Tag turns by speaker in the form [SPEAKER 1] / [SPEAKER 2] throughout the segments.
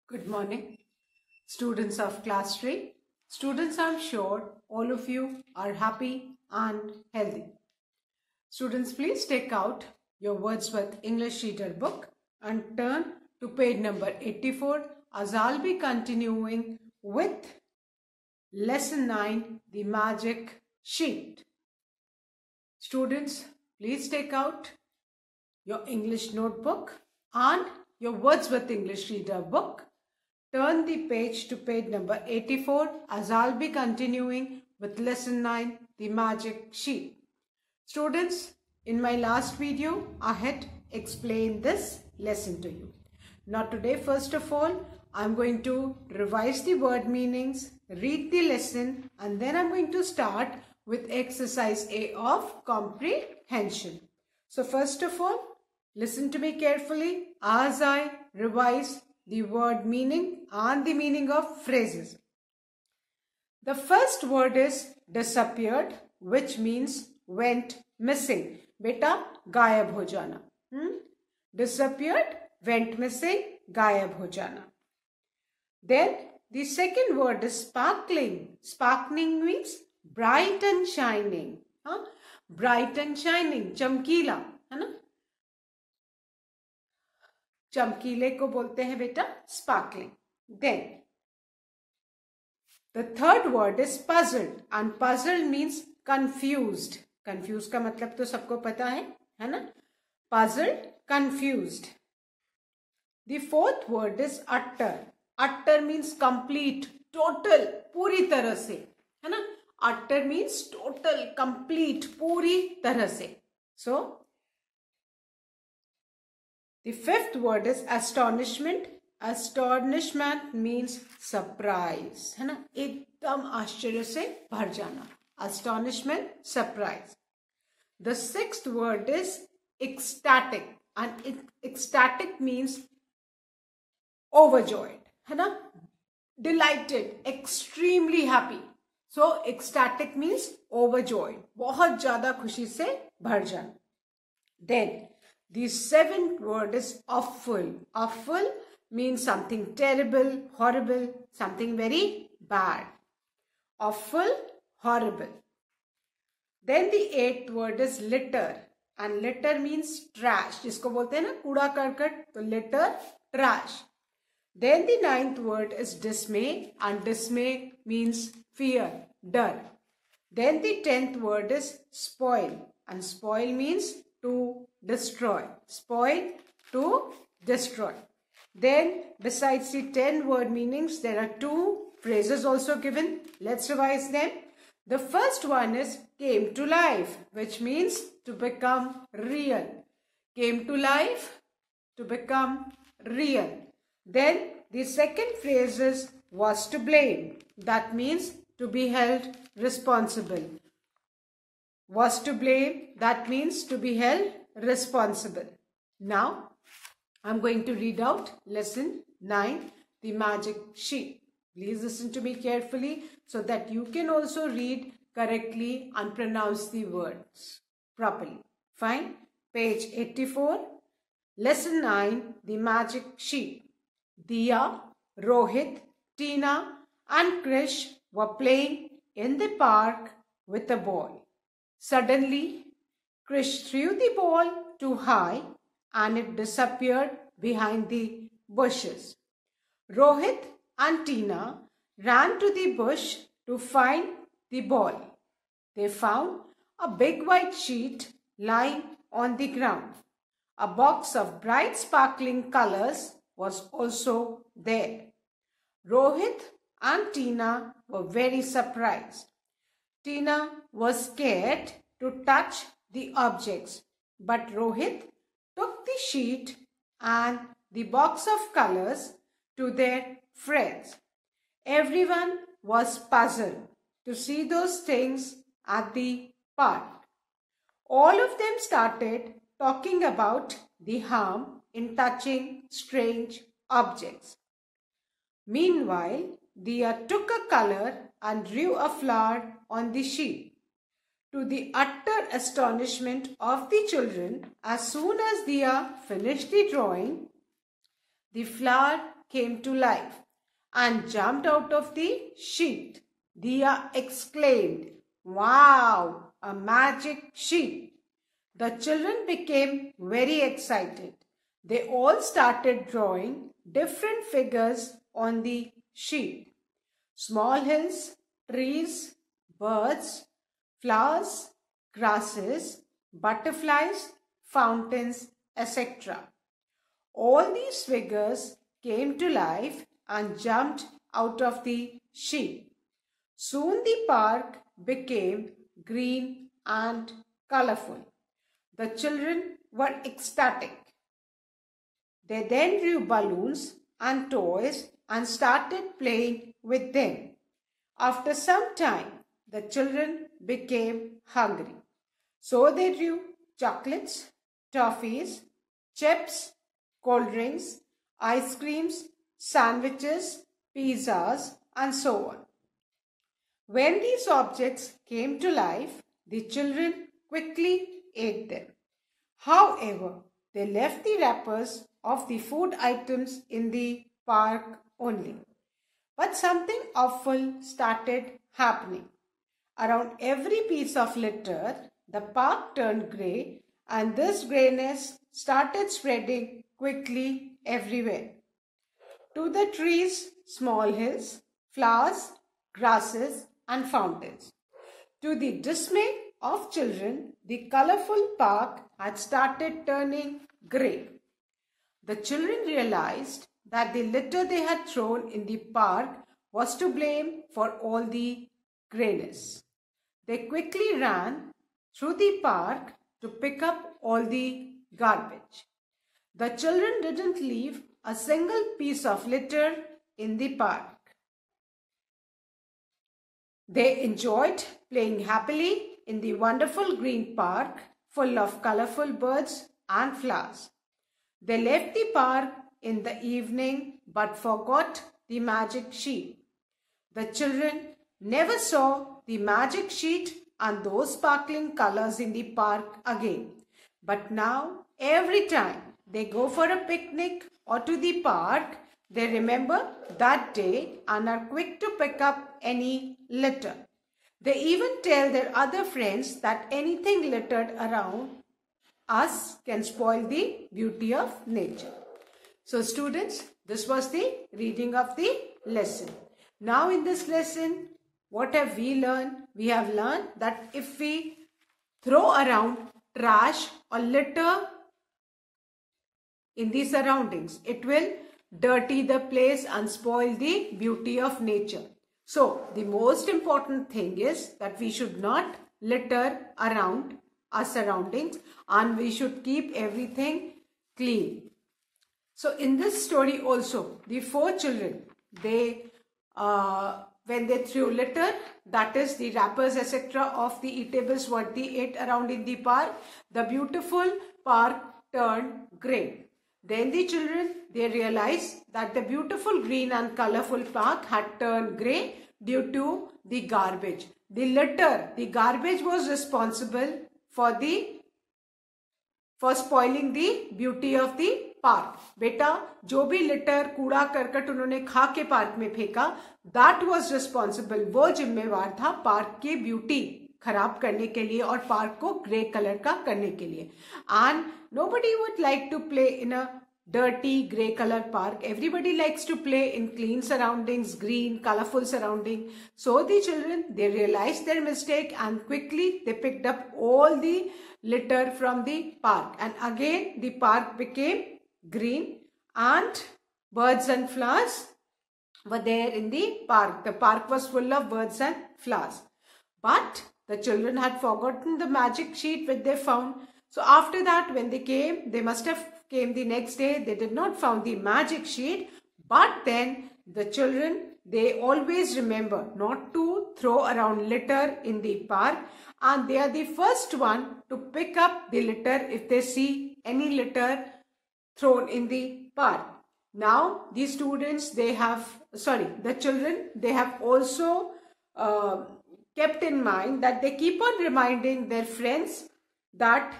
[SPEAKER 1] Good morning, students of class 3. Students, I'm sure all of you are happy and healthy. Students, please take out your Wordsworth English Reader book and turn to page number 84 as I'll be continuing with lesson 9, the magic sheet. Students, please take out your English notebook and your Wordsworth English Reader book. Turn the page to page number 84 as I'll be continuing with lesson 9, the magic sheet. Students, in my last video, I had explained this lesson to you. Now today, first of all, I'm going to revise the word meanings, read the lesson, and then I'm going to start with exercise A of comprehension. So first of all, listen to me carefully as I revise the word meaning and the meaning of phrases. The first word is disappeared, which means went missing. Beta, गायब हो जाना. Disappeared, went missing, गायब हो जाना. Then the second word is sparkling. Sparkling means bright and shining. Bright and shining, चमकीला, है ना? चमकीले को बोलते हैं बेटा sparkling. Then the third word is puzzled, and puzzled means confused. Confused का मतलब तो सबको पता है ना? Puzzled, confused. The fourth word is utter. Utter means complete, total, पूरी तरह से, है ना? Utter means total, complete, पूरी तरह से. So the fifth word is astonishment. Astonishment means surprise, है ना? एकदम आश्चर्य से भर जाना. Astonishment, surprise. The sixth word is ecstatic, and ecstatic means overjoyed, है ना? Delighted, extremely happy. So ecstatic means overjoyed, बहुत ज़्यादा खुशी से भर जाना. Then the seventh word is awful. Awful means something terrible, horrible, something very bad. Awful, horrible. Then the eighth word is litter. And litter means trash. जिसको बोलते हैं ना कूड़ा करकट, तो litter, trash. Then the ninth word is dismay. And dismay means fear, डर. Then the 10th word is spoil. And spoil means to destroy. Spoil, to destroy. Then besides the 10 word meanings, there are 2 phrases also given. Let's revise them. The first one is came to life, which means to become real. Came to life, to become real. Then the second phrase is was to blame. That means to be held responsible. Was to blame, that means to be held responsible. Now, I'm going to read out lesson 9, the magic sheet. Please listen to me carefully so that you can also read correctly and pronounce the words properly. Fine. Page 84. Lesson 9, the magic sheet. Diya, Rohit, Tina and Krish were playing in the park with a ball. Suddenly, Krish threw the ball too high and it disappeared behind the bushes. Rohit and Tina ran to the bush to find the ball. They found a big white sheet lying on the ground. A box of bright sparkling colors was also there. Rohit and Tina were very surprised. Tina was scared to touch the objects, but Rohit took the sheet and the box of colors to their friends. Everyone was puzzled to see those things at the park. All of them started talking about the harm in touching strange objects. Meanwhile, Diya took a color and drew a flower on the sheet. To the utter astonishment of the children, as soon as Diya finished the drawing, the flower came to life and jumped out of the sheet. Diya exclaimed, "Wow, a magic sheet!" The children became very excited. They all started drawing different figures on the sheet. Small hills, trees, birds, flowers, grasses, butterflies, fountains, etc. All these figures came to life and jumped out of the sheet. Soon the park became green and colorful. The children were ecstatic. They then drew balloons and toys and started playing with them. After some time, the children became hungry. So they drew chocolates, toffees, chips, cold drinks, ice creams, sandwiches, pizzas, and so on. When these objects came to life, the children quickly ate them. However, they left the wrappers of the food items in the park only. But something awful started happening. Around every piece of litter, the park turned grey, and this greyness started spreading quickly everywhere. To the trees, small hills, flowers, grasses, and fountains. To the dismay of children, the colorful park had started turning grey. The children realized that the litter they had thrown in the park was to blame for all the greyness. They quickly ran through the park to pick up all the garbage. The children didn't leave a single piece of litter in the park. They enjoyed playing happily in the wonderful green park full of colorful birds and flowers. They left the park in the evening but forgot the magic sheet. The children never saw the magic sheet and those sparkling colors in the park again. But now, every time they go for a picnic or to the park, they remember that day and are quick to pick up any litter. They even tell their other friends that anything littered around us can spoil the beauty of nature. So students, this was the reading of the lesson. Now in this lesson, what have we learned? We have learned that if we throw around trash or litter in the surroundings, it will dirty the place and spoil the beauty of nature. So the most important thing is that we should not litter around our surroundings and we should keep everything clean. So in this story also, the four children, they when they threw litter, that is the wrappers etc. of the eatables what they ate around in the park, the beautiful park turned grey. Then the children, they realized that the beautiful green and colorful park had turned grey due to the garbage. The litter, the garbage was responsible for spoiling the beauty of the park. बेटा जो भी litre कूड़ा करकट उन्होंने खा के park में फेंका, दैट वाज रिस्पॉन्सिबल, वो जिम्मेवार था पार्क की ब्यूटी खराब करने के लिए और पार्क को ग्रे कलर का करने के लिए. And nobody would like to play in a dirty grey color park. Everybody likes to play in clean surroundings, green, colorful surrounding. So the children, they realized their mistake and quickly they picked up all the litter from the park. And again the park became green and birds and flowers were there in the park. The park was full of birds and flowers. But the children had forgotten the magic sheet which they found. So after that, when they came, they must have came the next day. They did not found the magic sheet. But then the children, they always remember not to throw around litter in the park. And they are the first one to pick up the litter if they see any litter thrown in the park. Now, the students, the children, they have also kept in mind that they keep on reminding their friends that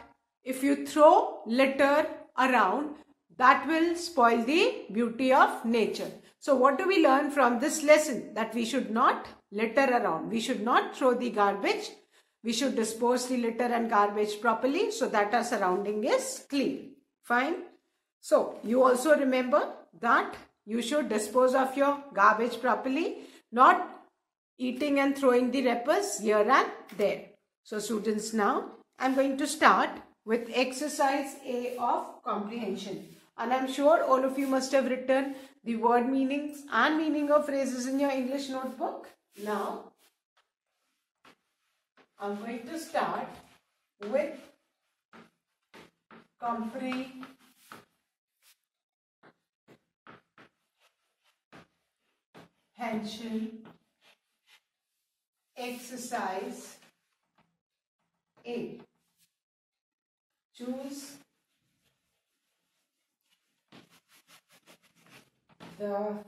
[SPEAKER 1] if you throw litter around, that will spoil the beauty of nature. So what do we learn from this lesson? That we should not litter around. We should not throw the garbage. We should dispose the litter and garbage properly so that our surrounding is clean. Fine. So you also remember that you should dispose of your garbage properly, not eating and throwing the wrappers here and there. So students, now I'm going to start with exercise A of comprehension. And I'm sure all of you must have written the word meanings and meaning of phrases in your English notebook. Now, I'm going to start with comprehension exercise A. Choose the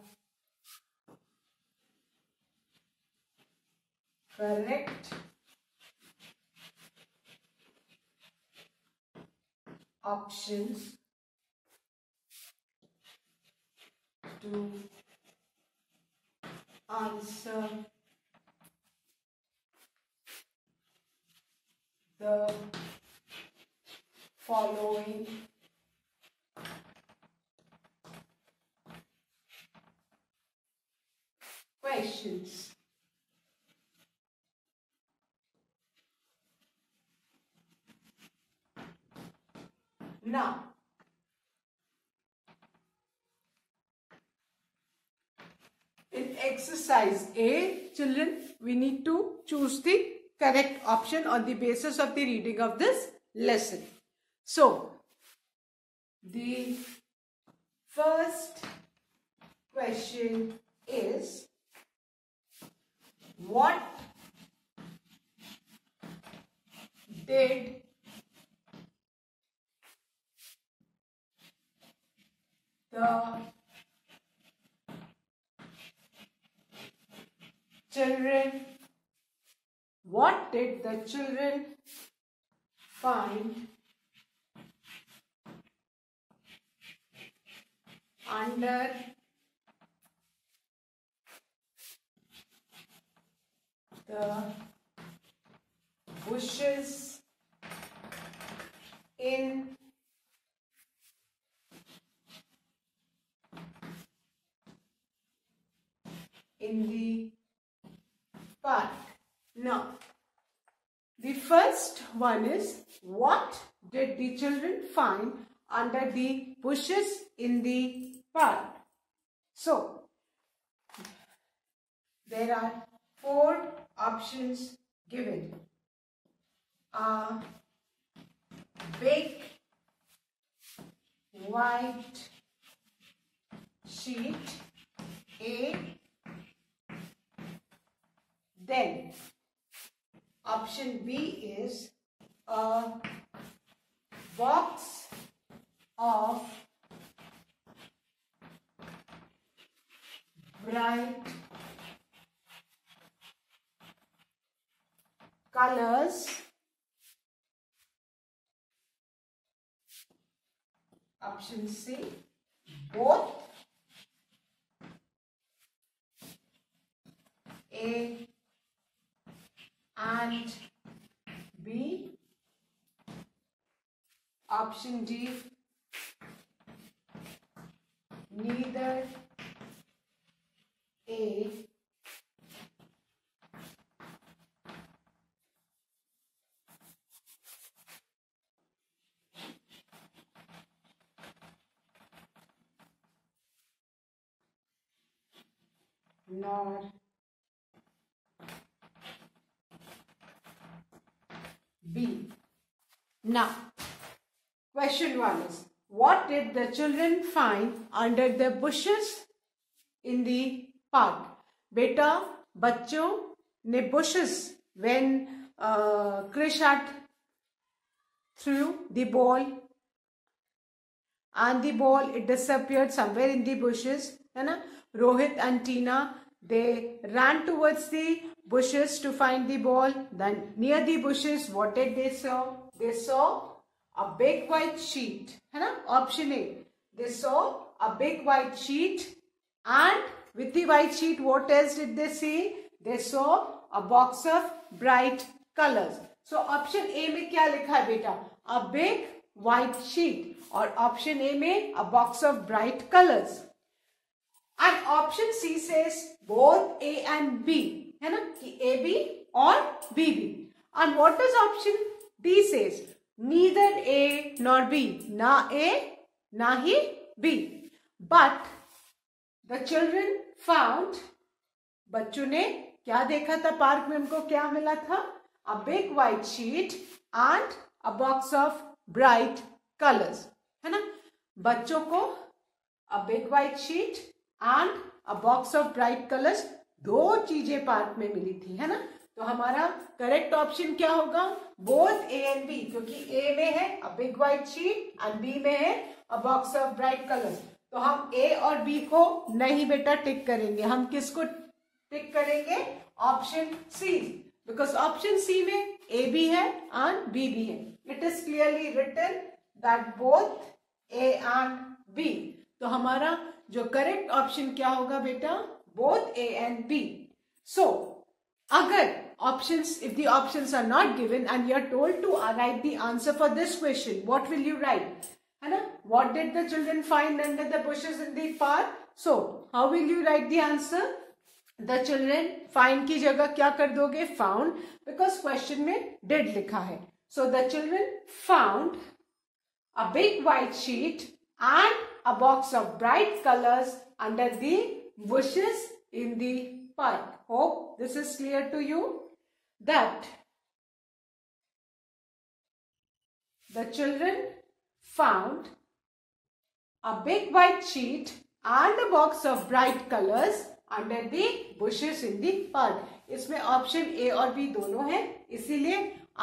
[SPEAKER 1] correct options to answer the following questions. Now, in exercise A, children, we need to choose the correct option on the basis of the reading of this lesson. So, the first question is, what did the children find under the bushes in the park? Now, the first one is, what did the children find under the bushes in the park? So, there are 4 options given. A big white sheet, A. Then option B is a box of bright colors. Option C, both. A and B. Option D, neither A nor B. Now, question 1 is, what did the children find under the bushes in the park? Beta, बच्चों ने bushes, when Krish had threw the ball and the ball, it disappeared somewhere in the bushes, है ना? Rohit and Tina, they ran towards the bushes to find the ball. Then near the bushes, what did they saw? They saw a big white sheet, है ना? Option A, They saw a big white sheet, and with the white sheet, what else did they see? They saw a box of bright colors. So option A में क्या लिखा है बेटा? A big white sheet. और option A में a box of bright colors. And option C says both A and B. है ना? कि A B और B B. And what does option D says? Neither A nor B. ना A ना ही B. But the children found, बच्चों ने क्या देखा था पार्क में? उनको क्या मिला था? A big white sheet and a box of bright colors. है ना? बच्चों को a big white sheet and a box of bright colors, दो चीजें पार्क में मिली थी, है ना? तो हमारा करेक्ट ऑप्शन क्या होगा? बोथ ए एंड बी, क्योंकि ए में है a big white sheet and B में है a box of bright colours. तो हम ए और बी को नहीं बेटा टिक करेंगे. हम किसको टिक करेंगे? Option C, because option C में ए भी है एंड बी भी है. It is clearly written that both A and B. तो हमारा जो करेक्ट ऑप्शन क्या होगा बेटा? Both A and B. So अगर options, if the options are not given and you are told to write the answer for this question, what will you write? है ना? What did the children find under the bushes in the park? So how will you write the answer? The children find की जगह क्या कर दोगे? Found, because question में did लिखा है. So the children found a big white sheet and a box of bright colors under the bushes in the park. Hope this is clear to you, that the children found a big white sheet and a box of bright colors under the bushes in the park. इसमें option A और B दोनों है, इसीलिए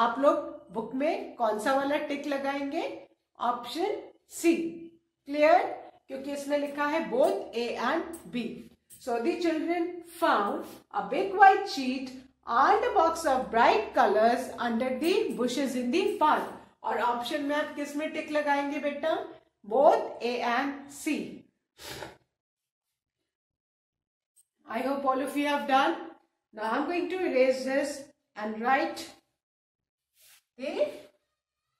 [SPEAKER 1] आप लोग book में कौन सा वाला टिक लगाएंगे? Option C. क्लियर? क्योंकि इसमें लिखा है both A and B. So the children found a big white sheet and a box of bright colors under the bushes in the park. और ऑप्शन में आप किस में टिक लगाएंगे बेटा? Both A and C. I hope all of you have done. Now I'm going to erase this and write the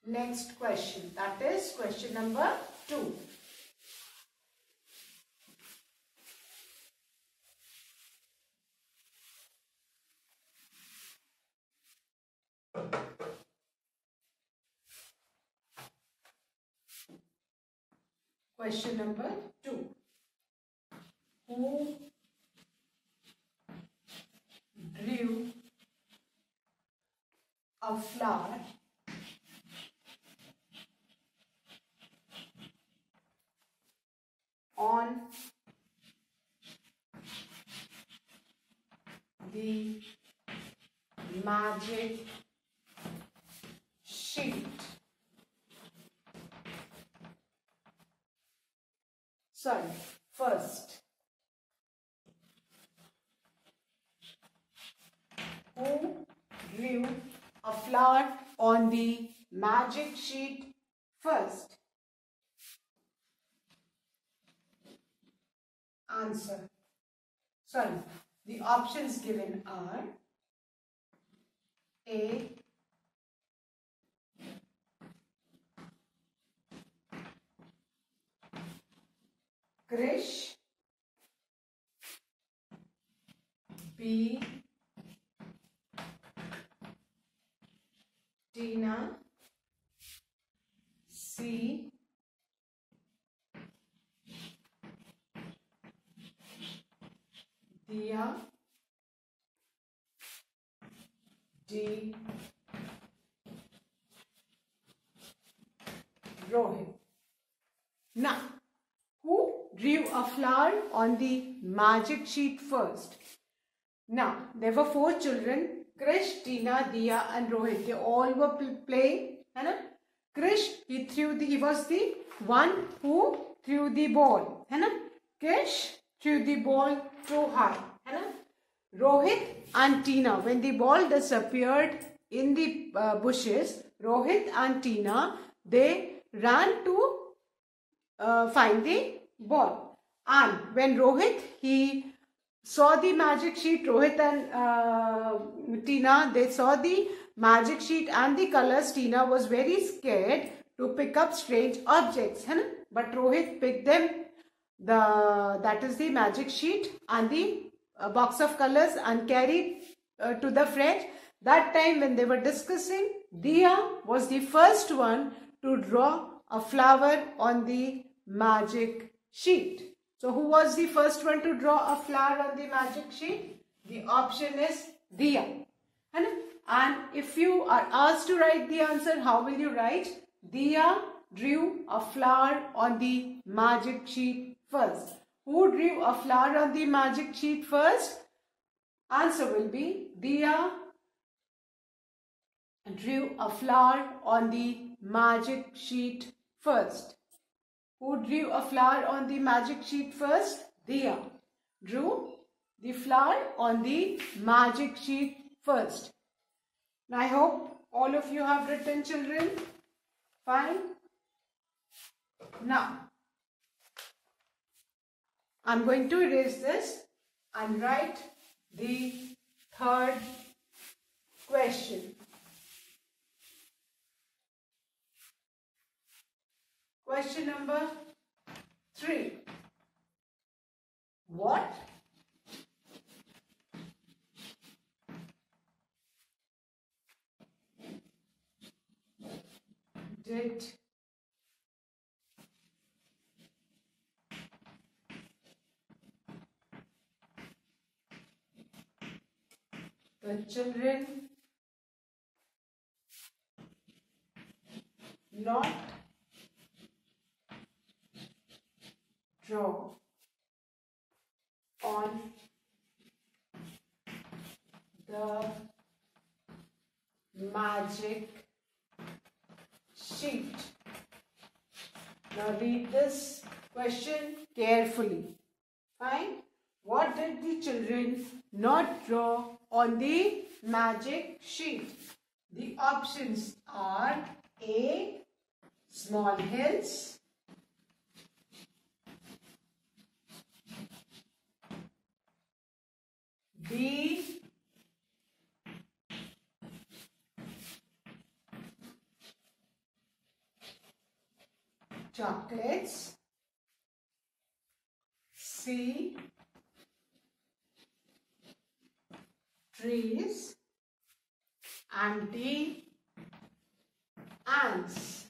[SPEAKER 1] next question. That is question number 2. Question number 2. Who drew a flower on the magic sheet? Sorry, first, who drew a flower on the magic sheet first? Answer. Sorry, the options given are A, Krish, B, Tina, C, Diya, D, Rohit. Now, who drew a flower on the magic sheet first? Now, there were 4 children, Krish, Tina, Diya and Rohit. They all were playing. है ना? Krish, he was the one who threw the ball. है ना? Krish threw the ball too high. है ना? Rohit and Tina, when the ball disappeared in the bushes, Rohit and Tina, they ran to find the ball. And when Rohit, he saw the magic sheet, Rohit and Tina, they saw the magic sheet and the colors. Tina was very scared to pick up strange objects, है ना? But Rohit picked them, that is the magic sheet and the box of colors, and carried to the fridge. That time when they were discussing, Diya was the first one to draw a flower on the magic sheet. So who was the first one to draw a flower on the magic sheet? The option is Diya. And if you are asked to write the answer, how will you write? Diya drew a flower on the magic sheet first. Who drew a flower on the magic sheet first? Answer will be Diya drew a flower on the magic sheet first. Who drew a flower on the magic sheet first? Diya drew the flower on the magic sheet first. Now I hope all of you have written, children. Fine. Now I'm going to erase this and write the third question. Question number 3. What did the children not draw on the magic sheet? Now read this question carefully. Fine. What did the children not draw on the magic sheet? The options are A. Small hills, B. Chocolates, C. Trees, and D. Ants.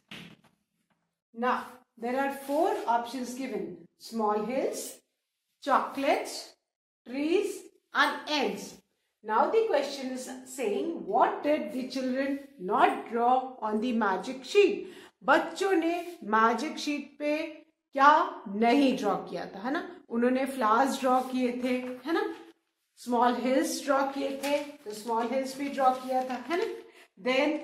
[SPEAKER 1] Now there are 4 options given: small hills, chocolates, trees and ants. Now the question is saying, what did the children not draw on the magic sheet? बच्चों ने magic sheet पे क्या नहीं draw किया था, है ना? उन्होंने फ्लावर्स ड्रॉ किए थे, है ना? स्मॉल हिल्स ड्रॉ किए थे, तो स्मॉल हिल्स भी ड्रॉ किया था, है ना? Then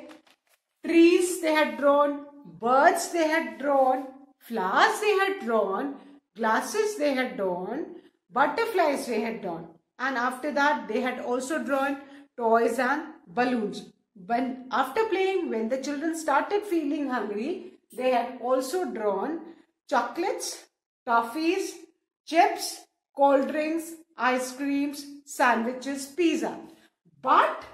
[SPEAKER 1] trees they had drawn, birds they had drawn, flowers they had drawn, glasses they had drawn, butterflies they had drawn, and after that they had also drawn toys and balloons. When after playing, when the children started feeling hungry, they had also drawn chocolates, toffees, chips, cold drinks, ice creams, sandwiches, pizza. But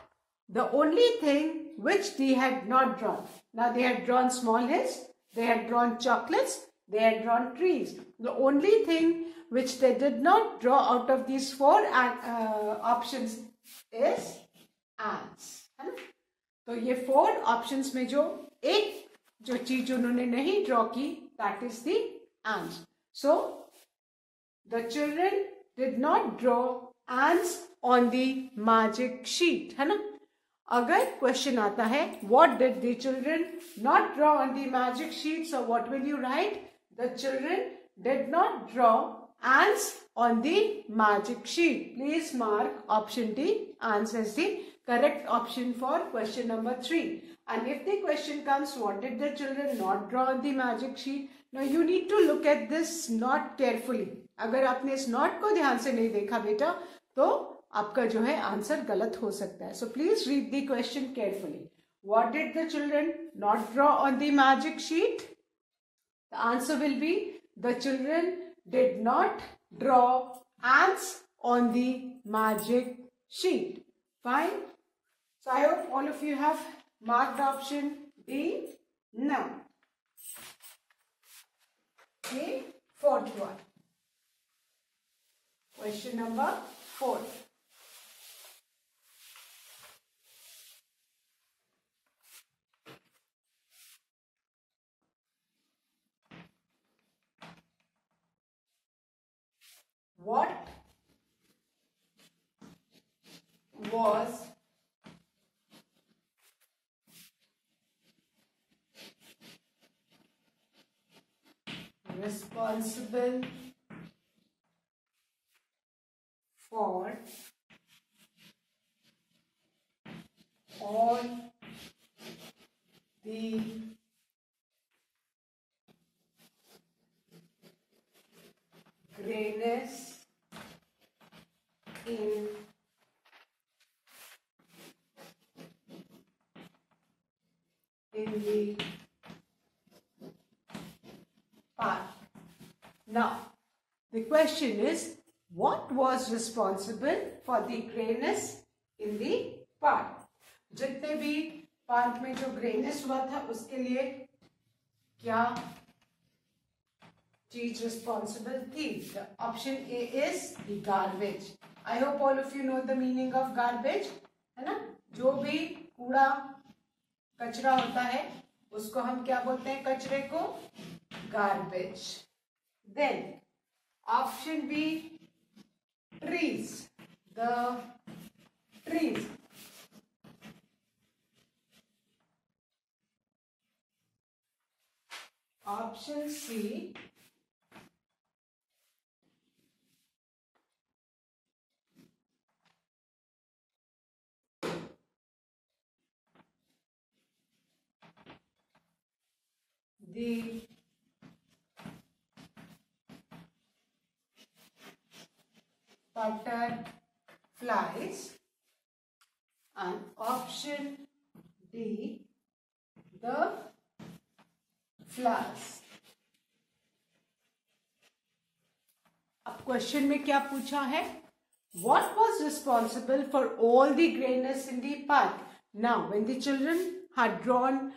[SPEAKER 1] the only thing which they had not drawn. Now they had drawn small hills, they had drawn chocolates, they had drawn trees. The only thing which they did not draw out of these 4 options is ants. तो ये 4 options में जो चीज उन्होंने नहीं draw की, that is the ants. So the children did not draw ants on the magic sheet, है ना? अगर क्वेश्चन आता है what did the children not draw on the magic sheet, so what will you write? The children did not draw ants on the magic sheet. Please mark option D, ants as the correct option for question number 3. And if the question comes, what did the children not draw on the magic sheet? Now you need to look at this knot carefully. अगर आपने इस not को ध्यान से नहीं देखा बेटा, तो आपका जो है आंसर गलत हो सकता है. So please read the question carefully. What did the children not draw on the magic sheet? The answer will be the children did not draw ants on the magic sheet. Fine. So I hope all of you have marked option D. Now, the fourth one. Question number 4. What was responsible for all the grayness in the park? Now, the question is, what was responsible for the grayness in the park? जितने भी park में जो ग्रेनेस हुआ था उसके लिए क्या चीज रिस्पॉन्सिबल थी? Option A is the garbage. I hope all of you know the meaning of garbage, है ना? जो भी कूड़ा कचरा होता है उसको हम क्या बोलते हैं? कचरे को garbage. Then option B trees. The trees. Option C, the butterflies, and option D, the flowers. अब क्वेश्चन में क्या पूछा है? What was responsible for all the grayness in the park? Now, when the children had drawn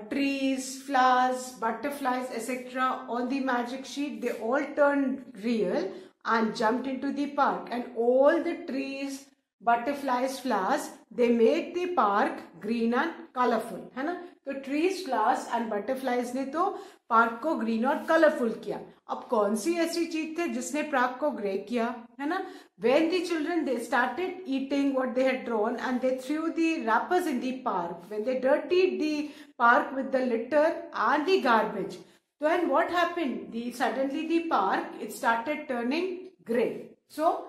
[SPEAKER 1] trees, flowers, butterflies, etc. on the magic sheet, they all turned real and jumped into the park. And all the trees, butterflies, flowers, they made the park green and colorful, है ना? तो trees, flowers and butterflies ने तो park को green और colourful किया. अब कौन सी ऐसी चीज थी जिसने पार्क को ग्रे किया, है ना? When the children they started eating what they had drawn and they threw the wrappers in the park, when they dirtied the park with the litter and the garbage, then what happened? Suddenly the park it started turning grey. So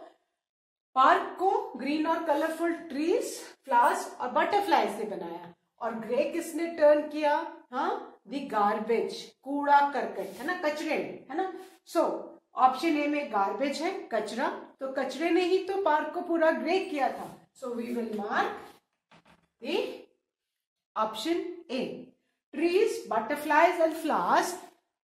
[SPEAKER 1] park को green और colourful trees, flowers और butterflies ने बनाया. और grey किसने turn किया? हाँ, दी garbage, कूड़ा करकट, है ना, कचरे ने, है ना. सो ऑप्शन ए में गार्बेज है, कचरा. तो कचरे ने ही तो पार्क को पूरा ग्रे किया था. So we will mark the option A. Trees, butterflies and flowers,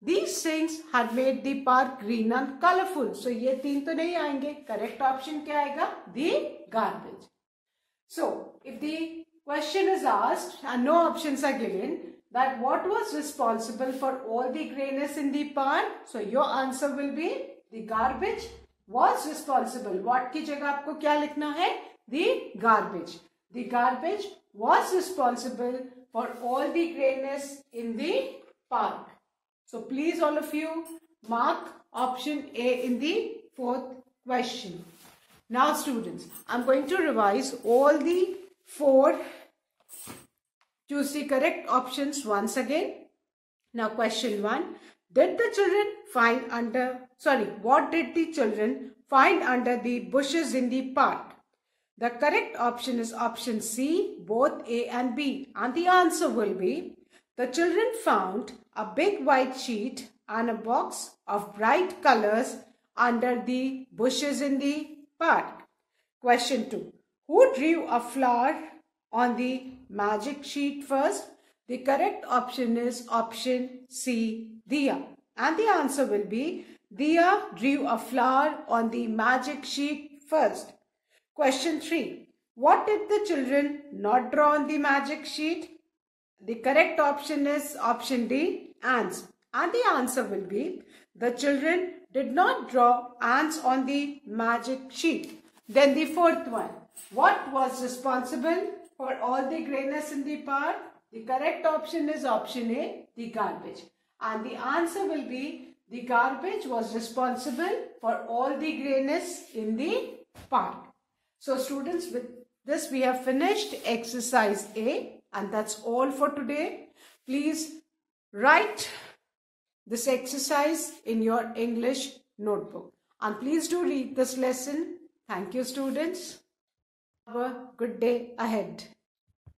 [SPEAKER 1] these things had made the park green and colorful. So ये तीन तो नहीं आएंगे. करेक्ट ऑप्शन क्या आएगा? दी garbage. So if the question is asked and no options are given, that what was responsible for all the grayness in the park? So your answer will be the garbage was responsible. What की जगह आपको क्या लिखना है? The garbage. The garbage was responsible for all the grayness in the park. So please all of you mark option A in the fourth question. Now students, I'm going to revise all the 4. Choose the correct options once again. Now question 1. What did the children find under the bushes in the park? The correct option is option C, both A and B. And the answer will be, the children found a big white sheet and a box of bright colors under the bushes in the park. Question 2. Who drew a flower on the magic sheet first? The correct option is option C, Diya. And the answer will be Diya drew a flower on the magic sheet first. Question 3. What did the children not draw on the magic sheet? The correct option is option D, ants. And the answer will be the children did not draw ants on the magic sheet. Then the fourth one. What was responsible for all the grayness in the park? The correct option is option A, the garbage. And the answer will be the garbage was responsible for all the grayness in the park. So students, with this we have finished exercise A, and that's all for today. Please write this exercise in your English notebook. And please do read this lesson. Thank you, students. Have a good day ahead.